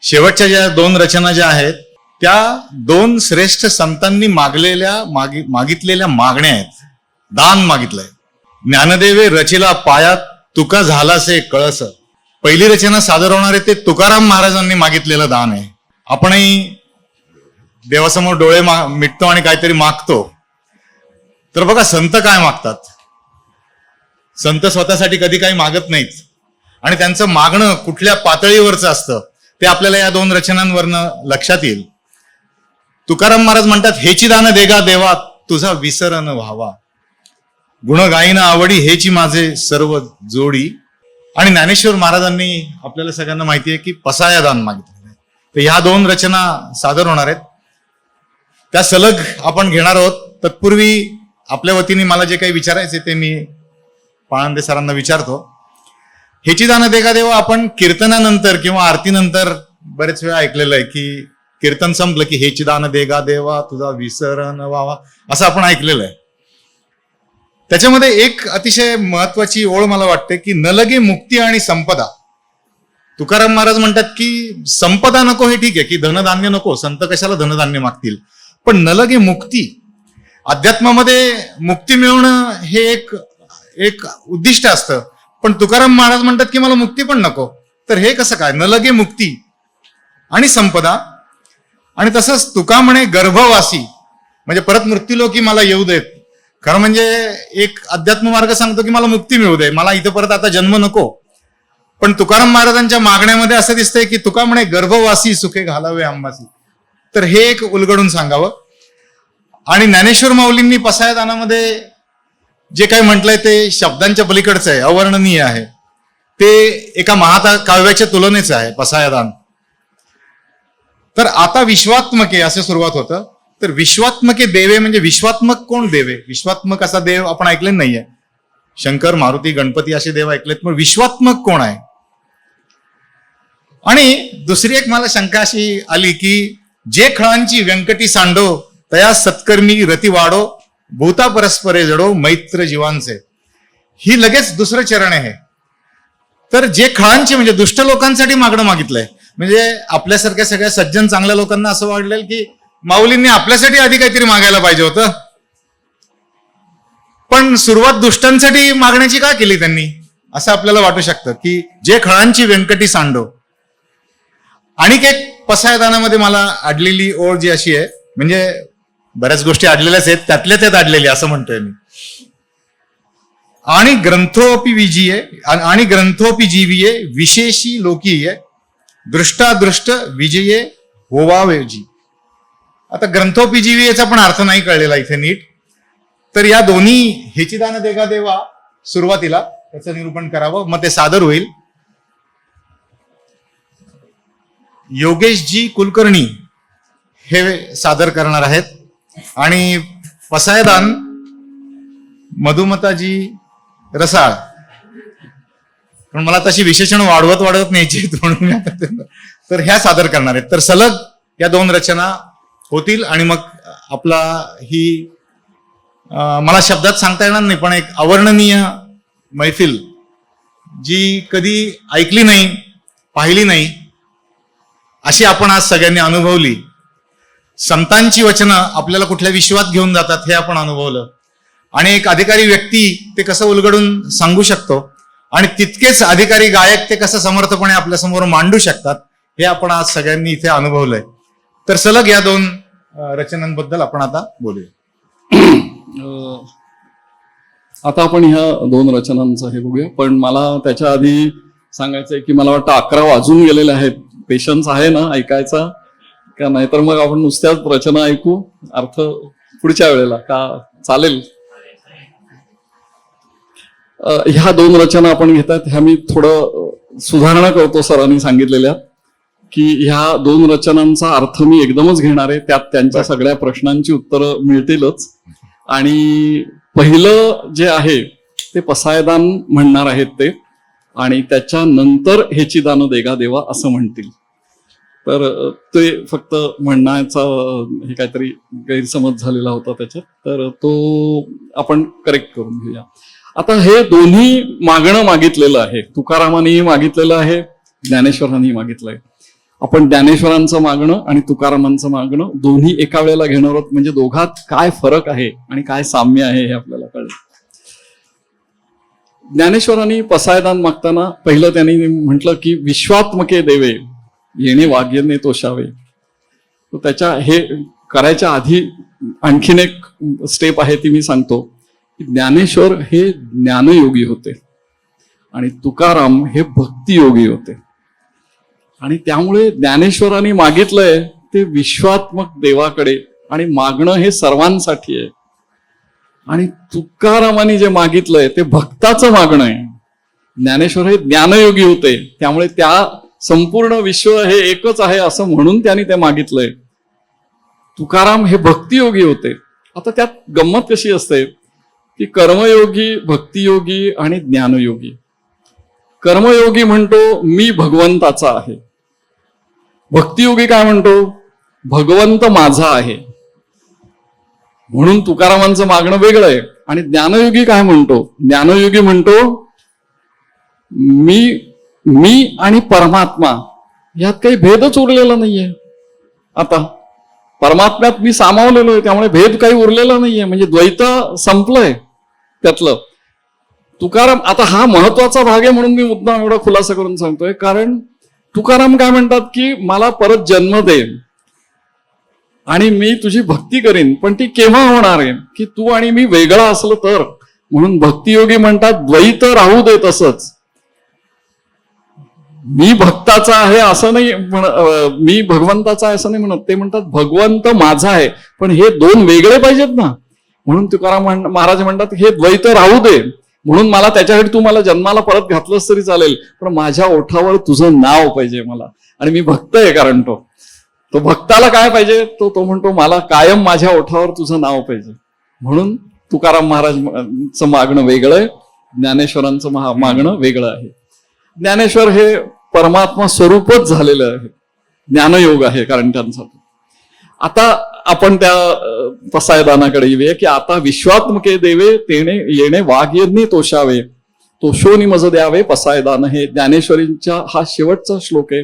शेवटच्या ज्या 2 रचना ज्या आहेत त्या 2 श्रेष्ठ संतांनी मागितलेल्या मागण्या आहेत. दान मागितलंय. ज्ञानदेवे रचिला पायात तुका झालासे कळस. पहिली रचना सादर होणार आहे ते तुकाराम महाराजांनी मागितलेलं दान आहे. आपणही देवासमोर डोळे मिटतो आणि काहीतरी मागतो. तर बघा संत काय मागतात. संत स्वतःसाठी कधी काही मागत नाहीत आणि त्यांचं मागणं कुठल्या पातळीवरचं असतं ते आपल्याला या 2 रचनांवरनं लक्षात येईल. तुकाराम महाराज म्हणतात, हेची दान देगा देवा तुझा विसर न व्हावा. गुण गायीन आवडी हेची माझे सर्व जोडी. आणि ज्ञानेश्वर महाराजांनी आपल्याला सगळ्यांना माहिती आहे की पसाया दान मागितलं. तर ह्या 2 रचना सादर होणार आहेत. त्या सलग आपण घेणार आहोत. तत्पूर्वी आपल्या वतीने मला जे काही विचारायचे ते मी पाळंदे सरांना विचारतो. हेची दान देगा देवा आपण कीर्तनानंतर किंवा आरतीनंतर बरेच वेळा ऐकलेलं आहे की कीर्तन संपलं की हेची दान देगा देवा तुझा विसर न व्हावा असं आपण ऐकलेलं आहे. त्याच्यामध्ये एक अतिशय महत्वाची ओळ मला वाटते की न लगे मुक्ती आणि संपदा. तुकाराम महाराज म्हणतात की संपदा नको हे ठीक आहे की धनधान्य नको, संत कशाला धनधान्य मागतील, पण न लगे मुक्ती. अध्यात्मामध्ये मुक्ती मिळवणं हे एक उद्दिष्ट असतं. पण तुकाराम महाराज म्हणतात की मला मुक्ती पण नको. तर हे कसं काय? न लगे मुक्ती आणि संपदा. आणि तसंच तुका म्हणे गर्भवासी म्हणजे परत मृत्यूलोकी मला येऊ देत. खरं म्हणजे एक अध्यात्म मार्ग सांगतो की मला मुक्ती मिळू दे, मला इथं परत आता जन्म नको. पण तुकाराम महाराजांच्या मागण्यामध्ये असं दिसतंय की तुका म्हणे गर्भवासी सुखे घालावे आंबासी. तर हे एक उलगडून सांगावं. आणि ज्ञानेश्वर माऊलींनी पसाया दानामध्ये जे काही म्हटलंय ते शब्दांच्या पलीकडचं आहे, अवर्णनीय आहे. ते एका महाकाव्याच्या तुलनेचं आहे पसाया दान. तर आता विश्वात्मके असं सुरुवात होतं. तर विश्वात्मके देवे म्हणजे विश्वात्मक कोण देवे? विश्वात्मक असा देव आपण ऐकले नाहीये. शंकर, मारुती, गणपती असे देव ऐकलेत, पण विश्वात्मक कोण आहे? आणि दुसरी एक मला शंका अशी आली की जे खळांची व्यंकटी सांडो तया सत्कर्मी रती वाढो भूता परस्परे जडो मैत्र जीवांचे. ही लगेच दुसरं चरण आहे. तर जे खळांची म्हणजे दुष्ट लोकांसाठी मागणं मागितलंय. म्हणजे आपल्यासारख्या सगळ्या सज्जन चांगल्या लोकांना असं वाटलं की माऊलींनी आपल्यासाठी आधी काहीतरी मागायला पाहिजे होतं. पण सुरुवात दुष्टांसाठी मागण्याची का केली त्यांनी असं आपल्याला वाटू शकतं की जे खळांची व्यंकटी सांडो. आणिक एक पसायदानामध्ये मला अडलेली ओळ जी अशी आहे, म्हणजे बऱ्याच गोष्टी अडलेल्याच आहेत, त्यातल्या त्यात अडलेली असं म्हणतोय मी. आणि ग्रंथोपी जीवीये विशेषी लोकीये दृष्टादृष्ट विजये होवावेजी. आता ग्रंथोपी जीवी याचा पण अर्थ नाही कळलेला इथे नीट. तर या दोन्ही हेची दान देगा देवा सुरुवातीला त्याचं निरूपण करावं, मग ते सादर होईल. योगेशजी कुलकर्णी हे सादर करणार आहेत. आणि पसायदान मधुमताजी रसाळ. पण मला तशी विशेषण वाढवत न्यायची म्हणून तर ह्या सादर करणार आहेत. तर सलग या 2 रचना होतील आणि मग आपला ही मला शब्दात सांगता येणार नाही पण एक अवर्णनीय मैफिल जी कधी ऐकली नाही, पाहिली नाही, अशी आपण आज सगळ्यांनी अनुभवली. संतांची वचनं आपल्याला कुठल्या विश्वात घेऊन जातात हे आपण अनुभवलं. आणि एक अधिकारी व्यक्ती ते कसं उलगडून सांगू शकतो आणि तितकेच अधिकारी गायक ते कसं समर्थपणे आपल्या समोर मांडू शकतात हे आपण आज सगळ्यांनी इथे अनुभवलंय. तर सलग या 2 रचनांबद्दल आपण आता बोलूया. आता आपण ह्या 2 रचनांचं हे बघूया. पण मला त्याच्या आधी सांगायचंय की मला वाटतं 11 वाजून गेलेले आहेत. पेशन्स आहे ना ऐकायचा का? नाही तर मग आपण नुसत्याच रचना ऐकू, अर्थ पुढच्या वेळेला का चालेल? ह्या 2 रचना आपण घेतात ह्या मी थोडं सुधारणा करतो सरांनी सांगितलेल्या की ह्या 2 रचनांचा अर्थ मी एकदमच घेणार आहे. त्यात त्यांच्या सगळ्या प्रश्नांची उत्तरं मिळतीलच. आणि पहिलं जे आहे ते पसायदान म्हणणार आहेत ते, आणि त्याच्यानंतर हेची दान देगा देवा असं म्हणतील. तर ते फक्त म्हणण्याचा हे काहीतरी गैरसमज झालेला होता त्याच्यात, तर तो आपण करेक्ट करून घेऊया. आता हे दोन्ही मागणं मागितलेलं आहे. तुकारामानेही मागितलेलं आहे, ज्ञानेश्वरांनी मागितलंय. आपण ज्ञानेश्वरांचं मागणं आणि तुकारामांचं मागणं दोन्ही एका वेळेला घेणार आहोत. म्हणजे दोघात काय फरक आहे आणि काय साम्य आहे हे आपल्याला कळेल. ज्ञानेश्वरांनी पसायदान मागताना पहिलं त्यांनी म्हटलं की विश्वात्मके देवे येणे वाग्यने तोषावे. तर त्याच्या हे करायच्या आधी आणखीन एक स्टेप आहे ती मी सांगतो. ज्ञानेश्वर हे ज्ञानयोगी होते आणि तुकाराम हे भक्तियोगी होते. आणि त्यामुळे ज्ञानेश्वरांनी मागितलंय ते विश्वात्मक देवाकडे आणि मागणं हे सर्वांसाठी आहे. आणि तुकारामांनी जे मागितलंय ते भक्ताचं मागणं आहे. ज्ञानेश्वर हे ज्ञानयोगी होते त्यामुळे त्या संपूर्ण विश्व हे एकच आहे असं म्हणून त्यांनी ते मागितलंय. तुकाराम हे भक्तियोगी होते. आता त्यात गंमत कशी असते की कर्मयोगी, भक्तियोगी आणि ज्ञानयोगी. कर्मयोगी म्हणतो मी भगवंताचा आहे. भक्तियोगी काय म्हणतो भगवंत माझा आहे. म्हणून तुकारामांचं मागणं वेगळं आहे. आणि ज्ञानयोगी काय म्हणतो ज्ञानयोगी म्हणतो मी आणि परमात्मा यात काही भेदच उरलेला नाहीये. आता परमात्म्यात मी सामावलेलो आहे त्यामुळे भेद काही उरलेला नाहीये. म्हणजे द्वैत संपलंय त्यातलं. तुकाराम आता हा महत्वाचा भाग आहे म्हणून मी मुद्दाम एवढा खुलासा करून सांगतोय. कारण तुकाराम काय म्हणतात की मला परत जन्म दे आणि मी तुझी भक्ती करीन. पण ती केव्हा होणार आहे की तू आणि मी वेगळा असलो तर. म्हणून भक्तियोगी म्हणतात द्वैत राहू दे तसंच. मी भक्ताचा आहे असं नाही मी भगवंताचा आहे असं नाही म्हणत. ते म्हणतात भगवंत माझा आहे पण हे दोन वेगळे पाहिजेत ना. म्हणून तुकाराम महाराज म्हणतात हे द्वैत राहू दे. म्हणून मला त्याच्यासाठी तू मला जन्माला परत घातलंस तरी चालेल पण माझ्या ओठावर तुझं नाव पाहिजे मला. आणि मी भक्त आहे कारण तो भक्ताला काय पाहिजे तो म्हणतो मला कायम माझ्या ओठावर तुझं नाव पाहिजे. म्हणून तुकाराम महाराजचं मागणं वेगळं आहे. ज्ञानेश्वरांचं मागणं वेगळं आहे. ज्ञानेश्वर हे परमात्मा स्वरूपच झालेलं आहे. ज्ञानयोग आहे कारण त्यांचा. आता आपण त्या पसायदानाकडे येऊया की आता विश्वात्मके देवे तेने येणे वाग्यज्ञे तोषावे तोषोनी मज द्यावे पसायदान. हे ज्ञानेश्वरींचा हा शेवटचा श्लोक आहे.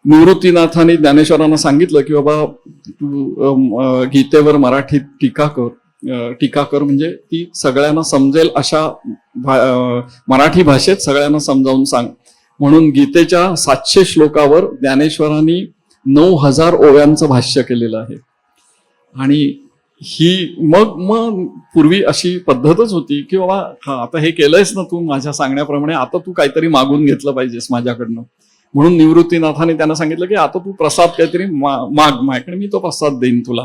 निवृत्तीनाथांनी ज्ञानेश्वरांना सांगितलं की बाबा तू गीतेवर मराठीत टीका कर म्हणजे ती सगळ्यांना समजेल अशा मराठी भाषेत सगळ्यांना समजावून सांग. म्हणून गीतेच्या 700 श्लोकावर ज्ञानेश्वरांनी 9000 ओव्यांचं भाष्य केलेलं आहे. आणि ही मग पूर्वी अशी पद्धतच होती की बाबा आता हे केलंयस ना तू माझ्या सांगण्याप्रमाणे आता तू काहीतरी मागून घेतलं पाहिजेस माझ्याकडनं. म्हणून निवृत्तीनाथाने त्यांना सांगितलं की आता तू प्रसाद काहीतरी माग माझ्याकडे मी तो प्रसाद देईन तुला.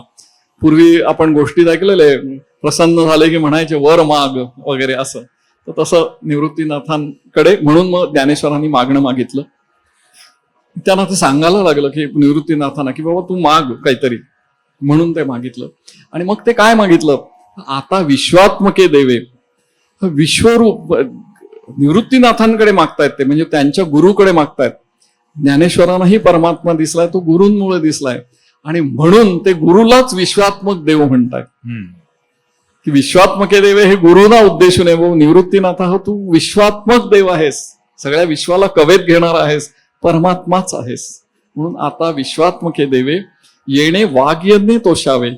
पूर्वी आपण गोष्टीत ऐकलेले प्रसन्न झाले की म्हणायचे वर माग वगैरे असं. तर तसं निवृत्तीनाथांकडे म्हणून मग ज्ञानेश्वरांनी मागणं मागितलं. त्यांना ते सांगायला लागलं की निवृत्तीनाथांना की बाबा तू माग काहीतरी. म्हणून ते मागितलं. आणि मग ते काय मागितलं आता विश्वात्मके देवे विश्वरूप निवृत्तीनाथांकडे मागतायत ते म्हणजे त्यांच्या गुरुकडे मागतायत. ज्ञानेश्वरांनाही परमात्मा दिसलाय तो गुरूंमुळे दिसलाय आणि म्हणून ते गुरुलाच विश्वात्मक देव म्हणतायत की विश्वात्मके देवे हे गुरुना उद्देशून आहे. भाऊ निवृत्तीनाथ हो तू विश्वात्मक देव आहेस सगळ्या विश्वाला कवेत घेणार आहेस परमात्माच आहेस. म्हणून आता विश्वात्मके देवे येणे वाग्यज्ञे तोषावे.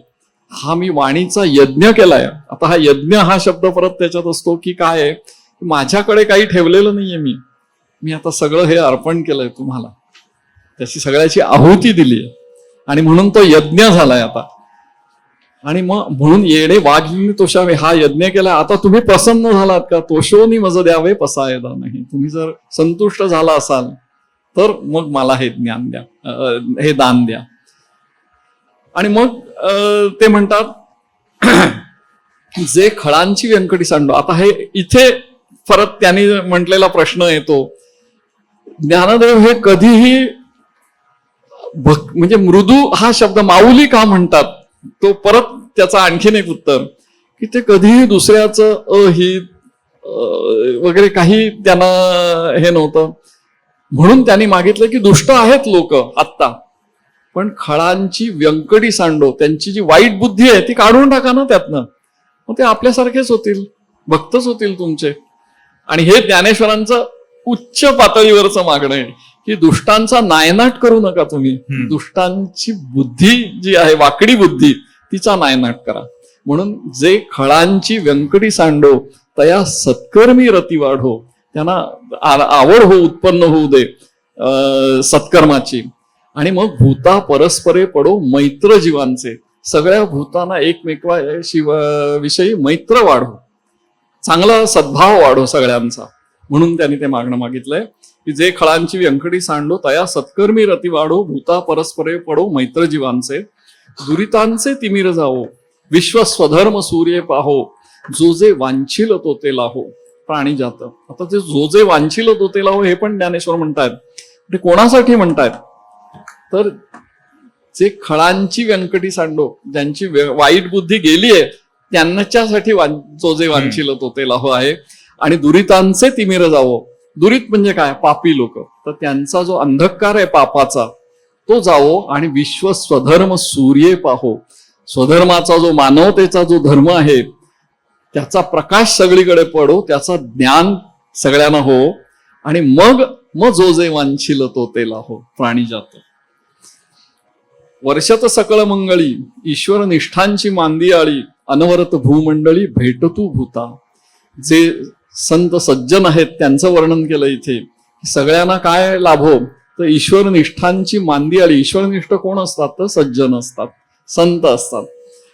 हा मी वाणीचा यज्ञ केलाय. आता हा यज्ञ हा शब्द परत त्याच्यात असतो की काय आहे माझ्याकडे काही ठेवलेलं नाहीये. मी आता सगळं हे अर्पण केलंय तुम्हाला त्याची सगळ्याची आहुती दिली आहे आणि म्हणून तो यज्ञ झालाय आता. आणि मग म्हणून येणे वाग्यज्ञे तोषावे हा यज्ञ केलाय. आता तुम्ही प्रसन्न झालात का तोषोनी मज द्यावे पसायदा नाही. तुम्ही जर संतुष्ट झाला असाल तर मग मला हे ज्ञान द्या हे दान द्या. आणि मग ते म्हणतात जे खळांची व्यंकटी सांडो. आता हे इथे परत त्यांनी म्हटलेला प्रश्न येतो ज्ञानदेव हे कधीही म्हणजे मृदू हा शब्द माऊली का म्हणतात. तो परत त्याचा आणखीन एक उत्तर की ते कधीही दुसऱ्याचं अहित वगैरे काही त्यांना हे नव्हतं. म्हणून त्यांनी मागितलं की दुष्ट आहेत लोक आत्ता पण खळांची व्यंकटी सांडो. त्यांची जी वाईट बुद्धी आहे ती काढून टाका ना त्यातनं. मग ते आपल्यासारखेच होतील भक्तच होतील तुमचे. आणि हे ज्ञानेश्वरांचं उच्च पातळीवरचं मागणं आहे की दुष्टांचा नायनाट करू नका तुम्ही. दुष्टांची बुद्धी जी आहे, वाकडी बुद्धी, तिचा नायनाट करा. म्हणून जे खळांची व्यंकटी सांडो तया सत्कर्मी रती वाढो. त्यांना आवड उत्पन्न होऊ दे सत्कर्माची. आणि मग भूता परस्परे पडो मैत्र जीवांचे. सगळ्या भूतांना विषयी मैत्र वाढो, चांगला सद्भाव वाढो सगळ्यांचा. म्हणून त्यांनी ते मागणं मागितलंय की जे खळांची व्यंकटी सांडो तया सत्कर्मी रती वाढो, भूता परस्परे पडो मैत्र जीवांचे. दुरितांचे तिमिर जावो, विश्व स्वधर्म सूर्य पाहो, जो जे वांछिल तो ते लाहो. प्राणी जात. आता ते जो जे वांछिल तो ते लाहो हे पण ज्ञानेश्वर म्हणतायत. ते कोणासाठी म्हणतायत तर जे खळांची व्यंकटी सांडो, ज्यांची वाईट बुद्धी गेलीये त्यांच्यासाठी जो जे वांछिल तो ते लाहो आहे. आणि दुरितांचे तिमिर जावो. दुरित म्हणजे काय? पापी लोक. तर त्यांचा जो अंधकार आहे पापाचा तो जावो. आणि विश्व स्वधर्म सूर्य पाहो. स्वधर्माचा जो मानवतेचा जो धर्म आहे त्याचा प्रकाश सगळीकडे पडो, त्याचा ज्ञान सगळ्यांना हो. आणि मग जो जे वांछिल तो ते लाहो. प्राणी जात. वर्षत सकळ मंगळी, ईश्वर निष्ठांची मांदी आळी, अनवरत भूमंडळी भेटतू भूता. जे संत सज्जन आहेत त्यांचं वर्णन केलं इथे. सगळ्यांना काय लाभो तर ईश्वर निष्ठांची मांदी आळी. ईश्वरनिष्ठ कोण असतात तर सज्जन असतात, संत असतात.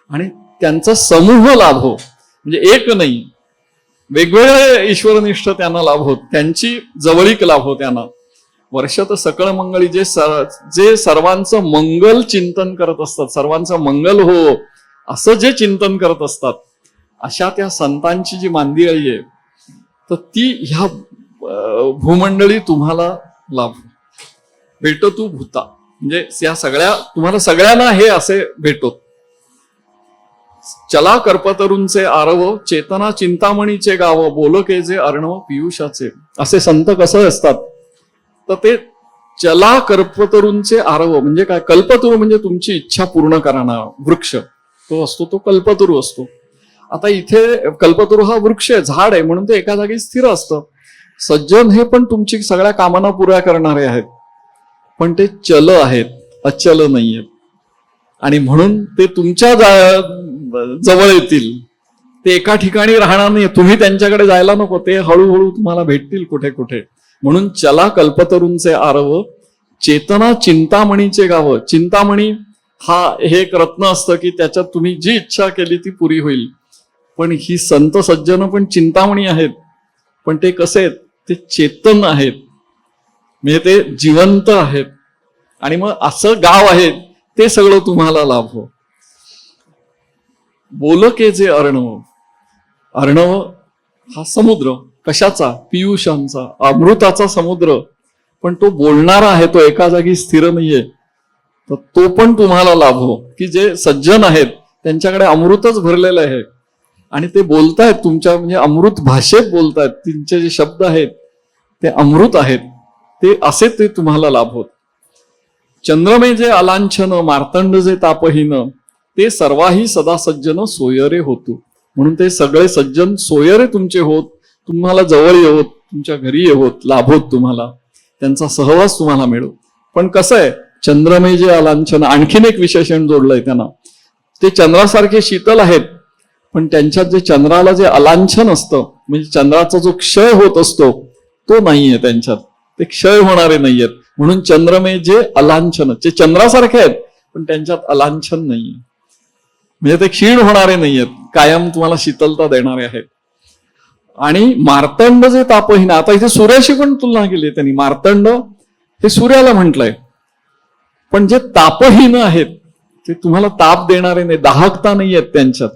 आणि त्यांचा समूह लाभो, म्हणजे एक नाही, वेगवेगळे ईश्वरनिष्ठ त्यांना लाभो, त्यांची जवळीक लाभो त्यांना. वर्षात सकळ मंगळी, जे सर्वांचं मंगल चिंतन करत असतात, सर्वांचं मंगल हो असं जे चिंतन करत असतात, अशा त्या संतांची जी मांदियाळी आहे तर ती ह्या भूमंडळी तुम्हाला लाभ भेटतू भूता. म्हणजे या सगळ्या तुम्हाला सगळ्यांना हे असे भेटो. चला कर्पतरूंचे आरव, चेतना चिंतामणीचे गाव, बोलके जे अर्णव पियुषाचे. असे संत कसे असतात तर ते चला कल्पतरूंचे आरव म्हणजे काय? कल्पतरू म्हणजे तुमची इच्छा पूर्ण करणारा वृक्ष तो असतो, तो कल्पतरू असतो. आता इथे कल्पतरू हा वृक्ष आहे, झाड आहे, म्हणून ते एका जागी स्थिर असतं. सज्जन हे पण तुमची सगळ्या कामना पुऱ्या करणारे आहेत, पण ते चल आहेत, अचल नाहीयेत. आणि म्हणून ते तुमच्या जवळ येतील. ते एका ठिकाणी राहणार नाही. तुम्ही त्यांच्याकडे जायला नको, ते हळूहळू तुम्हाला भेटतील कुठे कुठे. म्हणून चला कल्पतरूंचे आरव, चेतना चिंतामणीचे गाव. चिंतामणी हे एक रत्न असतं की त्याच्यात तुम्ही जी इच्छा केली ती पुरी होईल. पण ही संत सज्जन पण चिंतामणी आहेत, पण ते कसे आहेत? ते चेतन आहेत, म्हणजे ते जिवंत आहेत. आणि मग असं गाव आहे ते सगळं तुम्हाला लाभो. बोलके जे अर्णव. अर्णव हा समुद्र, कशाचा? पियुषांचा, अमृताचा समुद्र. पण तो बोलणारा आहे, तो एका जागी स्थिर नाहीये. तर तो पण तुम्हाला लाभो की जे सज्जन आहेत त्यांच्याकडे अमृतच भरलेलं आहे आणि ते बोलतायत तुमच्या, म्हणजे अमृत भाषेत बोलतायत. त्यांचे जे शब्द आहेत ते अमृत आहेत. ते असे ते तुम्हाला लाभोत. चंद्रमे जे अलांछन, मार्तंड जे तापहीन, ते सर्वाही सदा सज्जन सोयरे होतो. म्हणून ते सगळे सज्जन सोयरे तुमचे होत, तुम्हाला जवळ येवत, तुमच्या घरी येवत, लाभोत तुम्हाला, त्यांचा सहवास तुम्हाला मिळो. पण कसं आहे? चंद्रमे जे अलांछन, आणखीन एक विशेषण जोडलंय त्यांना. ते चंद्रासारखे शीतल आहेत, पण त्यांच्यात जे चंद्राला जे अलांछन असतं, म्हणजे चंद्राचा जो क्षय होत असतो तो नाहीये त्यांच्यात. ते क्षय होणारे नाहीयेत. म्हणून चंद्रमे जे अलांछन, जे चंद्रासारखे आहेत पण त्यांच्यात अलांछन नाहीये, म्हणजे ते क्षीण होणारे नाहीयेत, कायम तुम्हाला शीतलता देणारे आहेत. आणि मार्तंड जे तापहीन, आता इथे सूर्याशी पण तुलना केली त्यांनी. मार्तंड हे सूर्याला म्हटलंय, पण जे तापहीन आहेत ते तुम्हाला ताप देणारे नाही, दाहकता नाहीयेत त्यांच्यात.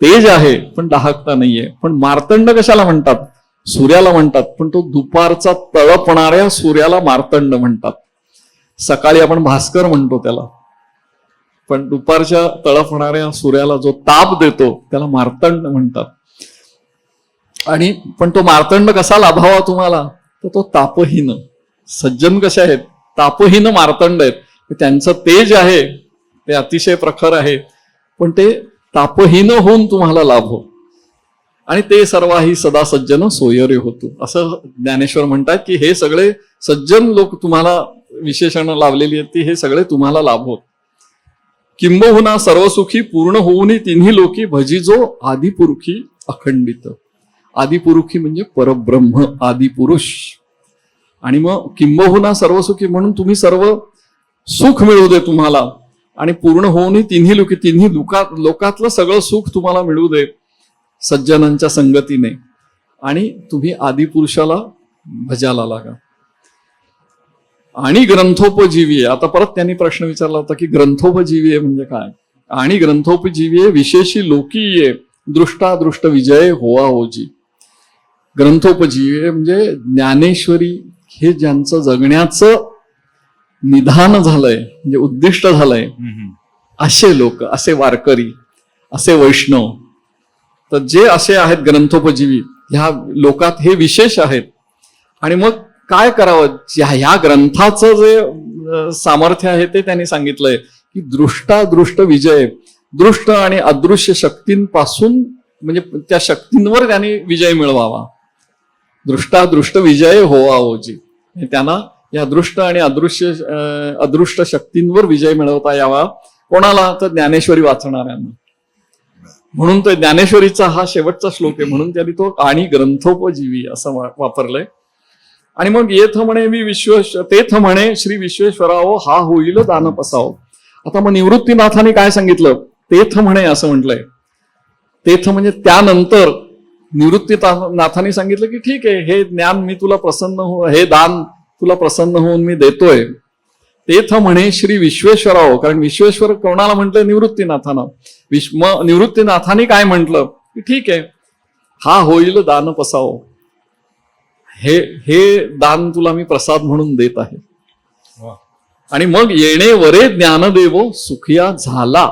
तेज आहे पण दाहकता नाहीये. पण मार्तंड कशाला म्हणतात? सूर्याला म्हणतात, पण तो दुपारचा तळपणाऱ्या सूर्याला मार्तंड म्हणतात. सकाळी आपण भास्कर म्हणतो त्याला, पण दुपारच्या तळपणाऱ्या सूर्याला जो ताप देतो त्याला मार्तंड म्हणतात. आणि पण तो मार्तंड कसा लाभावा तुम्हाला? तर तो तापहीन. सज्जन कसे आहेत? तापहीन मार्तंड आहेत. त्यांचं तेज आहे ते अतिशय प्रखर आहे, पण ते तापहीन होऊन तुम्हाला लाभ हो. आणि ते सर्वाही सदा सज्जन सोयरे होतो, असं ज्ञानेश्वर म्हणतात की हे सगळे सज्जन लोक तुम्हाला विशेषण लावलेली आहेत ती हे सगळे तुम्हाला लाभोत. किंबहुना सर्वसुखी पूर्ण होऊनी तिन्ही लोकी भजिजो आदिपुरुषी अखंडित. आदिपुरुषी म्हणजे परब्रह्म आदिपुरुष. आणि मग किंबहुना सर्वसुखी म्हणून तुम्ही सर्व सुख मिळू दे तुम्हाला, आणि पूर्ण होऊनी तिन्ही लोकी तिन्ही लोकातलं सगळं सुख तुम्हाला मिळू दे सज्जनांच्या संगतीने, आणि तुम्ही आदिपुरुषाला भजाला लागा. आणि ग्रंथोपजीवी आहे. आता परत त्यांनी प्रश्न विचारला होता की ग्रंथोपजीवी आहे म्हणजे काय. आणि ग्रंथोपजीवी आहे विशेषी लोकीये दृष्टादृष्ट विजय होवा ओजी. ग्रंथोपजीवी आहे म्हणजे ज्ञानेश्वरी हे ज्यांचं जगण्याचं निधान झालंय म्हणजे उद्दिष्ट झालंय असे लोक, असे वारकरी, असे वैष्णव, तर जे असे आहेत ग्रंथोपजीवी ह्या लोकात हे विशेष आहेत. आणि मग काय करावं, ह्या ग्रंथाचं जे सामर्थ्य आहे ते त्यांनी सांगितलंय की दृष्टादृष्ट विजय, दृष्ट आणि अदृश्य शक्तींपासून म्हणजे त्या शक्तींवर त्यांनी विजय मिळवावा. दृष्टादृष्ट विजय होवा ओजी. त्यांना या दृष्ट आणि अदृष्ट शक्तींवर विजय मिळवता यावा. कोणाला, तर ज्ञानेश्वरी वाचणाऱ्यांना. म्हणून तो ज्ञानेश्वरीचा हा शेवटचा श्लोक आहे, म्हणून त्यांनी तो आणि ग्रंथोपजीवी असं वापरलंय. आणि मग येथ म्हणे तेथ म्हणे श्री विश्वेश्वरावो हा होईल दान पसाव. आता मग निवृत्तीनाथाने काय सांगितलं, तेथ म्हणे असं म्हटलंय. तेथ म्हणजे त्यानंतर निवृत्तीनाथाने सांगितलं की ठीक आहे, हे ज्ञान मी तुला हे दान तुला प्रसन्न होऊन मी देतोय. तेथ म्हणे श्री विश्वेश्वराव, कारण विश्वेश्वर कोणाला म्हटलंय, निवृत्तीनाथानं. निवृत्तीनाथाने काय म्हटलं की ठीक आहे, हा होईल दान पसाव, हे दान तुला मी प्रसाद म्हणून देत आहे. आणि मग येणे वरे ज्ञानदेव सुखिया झाला.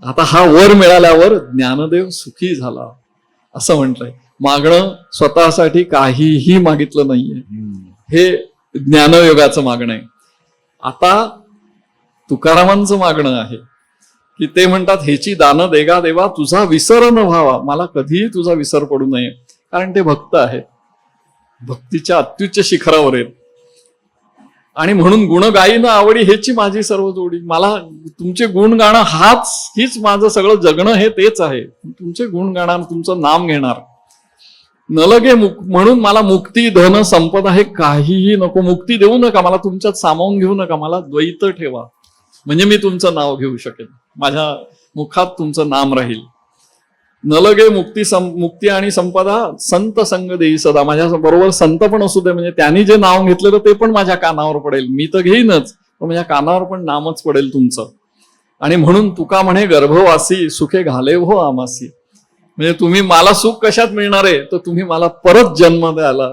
आता हा वर मिळाल्यावर ज्ञानदेव सुखी झाला असं म्हटलंय. मागणं स्वतःसाठी काहीही मागितलं नाहीये, हे ज्ञानयोगाचं मागणं आहे. आता तुकारामांचं मागणं आहे की ते म्हणतात हेची दान देगा देवा तुझा विसर न व्हावा. मला कधीही तुझा विसर पडू नये, कारण ते भक्त आहेत, भक्तीच्या अत्युच्च शिखरावर आहेत. आणि म्हणून गुण गायीनं आवडी हेची माझी सर्व जोडी. मला तुमचे गुण गाणं हीच माझं सगळं जगणं हे तेच आहे. तुमचे गुण गाणार, तुमचं नाम घेणार. न लगे म्हणून मला मुक्ती धन संपदा हे काहीही नको. मुक्ती देऊ नका मला, तुमच्यात सामावून घेऊ नका. मला द्वैत ठेवा, म्हणजे मी तुमचं नाव घेऊ शकेन, माझ्या मुखात तुमचं नाम राहील. न लगे मुक्ती आणि संपदा संत संग देई सदा. माझ्या बरोबर संत पण असू दे, म्हणजे त्यांनी जे नाव घेतलेलं ते पण माझ्या कानावर पडेल. मी तर घेईनच, पण माझ्या कानावर पण नामच पडेल तुमचं. आणि म्हणून तुका म्हणे गर्भवासी सुखे घाले हो आमासी. म्हणजे तुम्ही मला सुख कशात मिळणार आहे, तर तुम्ही मला परत जन्म द्यायला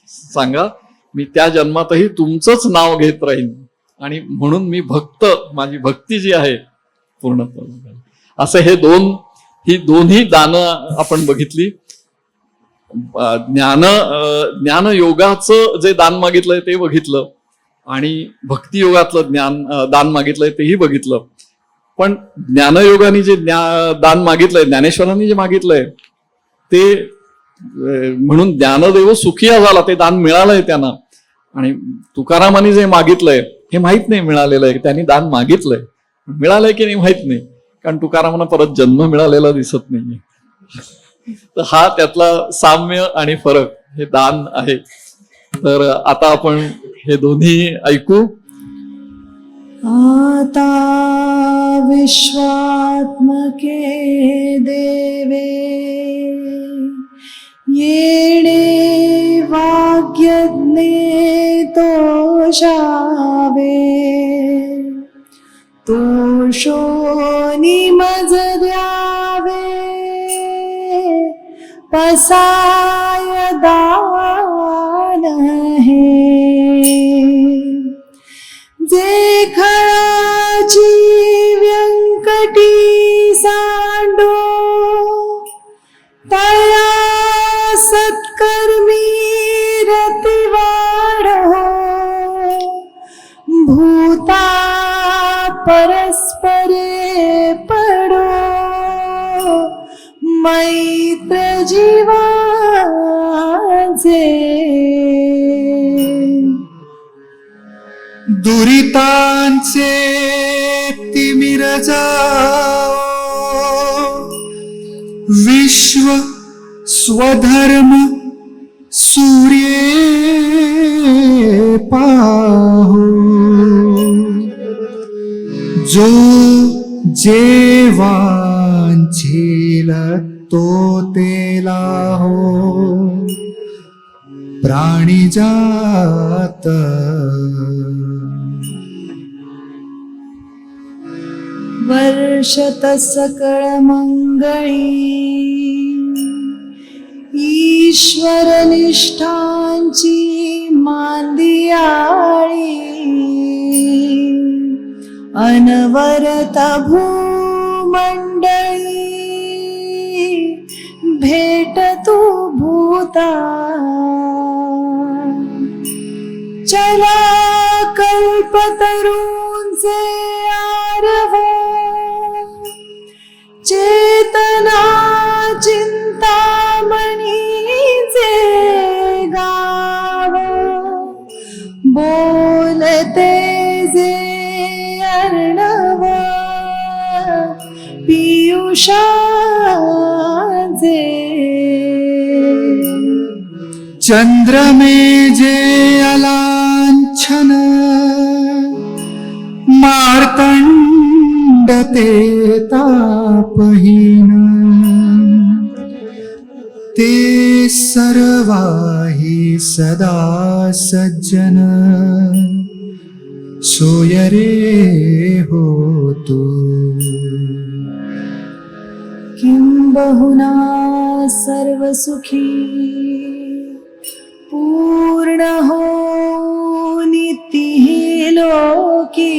सांगा, मी त्या जन्मातही तुमचंच नाव घेत राहीन. आणि म्हणून मी माझी भक्ती जी आहे पूर्ण. असं ही दोन्ही दानं आपण बघितली. ज्ञान योगाचं जे दान मागितलंय ते बघितलं, आणि भक्ती योगातलं दान मागितलंय तेही बघितलं. पण ज्ञानयोगाने जे दान मागितलंय, ज्ञानेश्वरांनी जे मागितलंय ते म्हणून ज्ञानदेव सुखिया झाला, ते दान मिळालंय त्यांना. आणि तुकारामांनी जे मागितलंय हे माहित नाही मिळालेलं आहे, त्यांनी दान मागितलंय, मिळालंय की नाही माहित नाही, कारण तुकारामांना परत जन्म मिळालेला दिसत नाहीये. तर हा त्यातला साम्य आणि फरक हे दान आहे. तर आता आपण हे दोन्ही ऐकू. आता विश्वात्मके देवे येणे वाग्यज्ञे तोषावे तोषोनी मज द्यावे पसाय दान हे जे खळाची व्यंकटी सांडो तया सत्कर्मी रती वाढो भूता परस्परे पडो मैत्र जीवाचे दुरितांचे तिमिर जाओ, विश्व स्वधर्म सूर्ये पाहो, जो जेवांचील तो तेला हो, प्राणी जात वर्षत सकळ मंगळी ईश्वर निष्ठांची मांदियाळी, अनवरत भूमंडळी भेट तू भूता, चला कल्पतरूंचे आरव, चेतना चिंतामणीचे गाव, बोलते जे अर्णव पियुषाचे, चंद्रमे जे अलांछन मार्तंड ते तापहीन, ते सर्वाही सदा सज्जन, सोय रे हो तू. किंबहुना सर्व सुखी पूर्ण हो निती लोकी,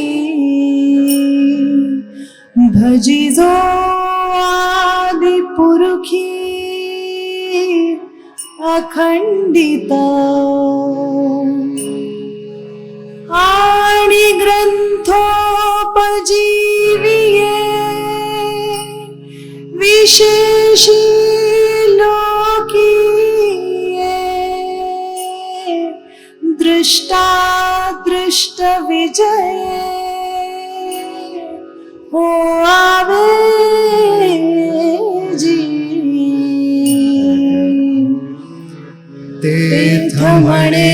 भजिजो आदि पुरुखी अखंडित, आणि ग्रंथोपजीविये विशेषी लोकीये, दृष्टा दृष्ट विजये हो आवे जी. तेथ म्हणे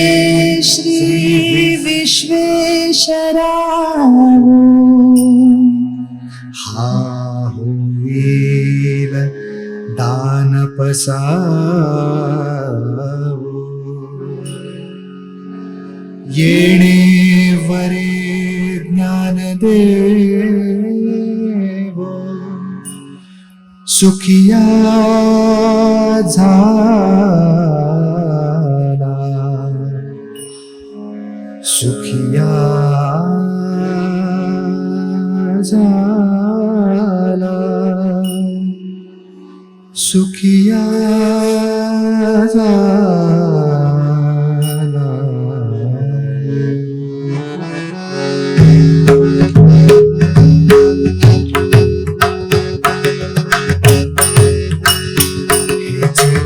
श्री विश्वेश्वराव, हा होईल दान पसावो, येणे वरे ज्ञान देव, सुखिया झाला, सुखिया झाला, सुखिया झाला.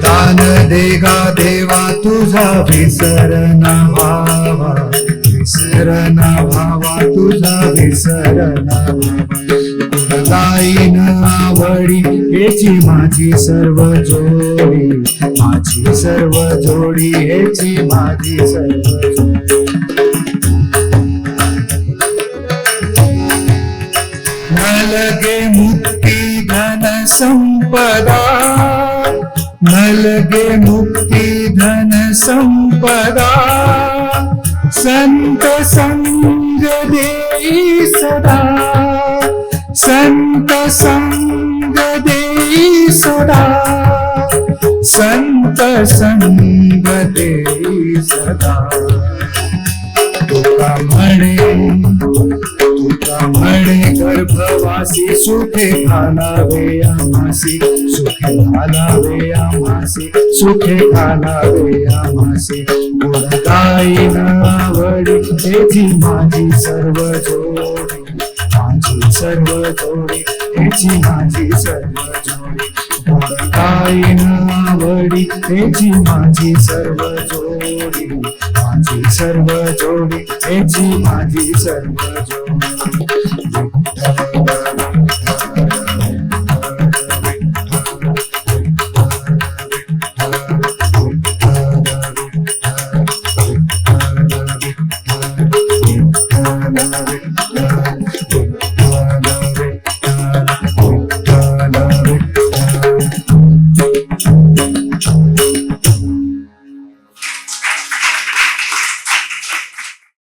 दान देगा देवा तुझा विसर न व्हावा, विसर न व्हावा तुझा विसर न व्हावा, न आवडी हेची माझी सर्व जोडी, माझी सर्व जोडी हेची माझी सर्व जोडी. न लगे मुक्ती धन संपदा, न लगे मुक्ती धन संपदा, संत संग देई सदा, संत संग देई सदा, संत संग देई सदा. तुका म्हणे गर्भवासी सुखे घालावे आमासी, सुखे घालावे आमासी, सुखे घालावे आमासी. गुण गाईन आवडी हेची माझी सर्व जोडी, माझी सर्व जोडी हेची माझी सर्व जोडी. गुण गाईन आवडी हेची माझी सर्व जोडी, माझी सर्व जोडी हेची माझी सर्व जोडी.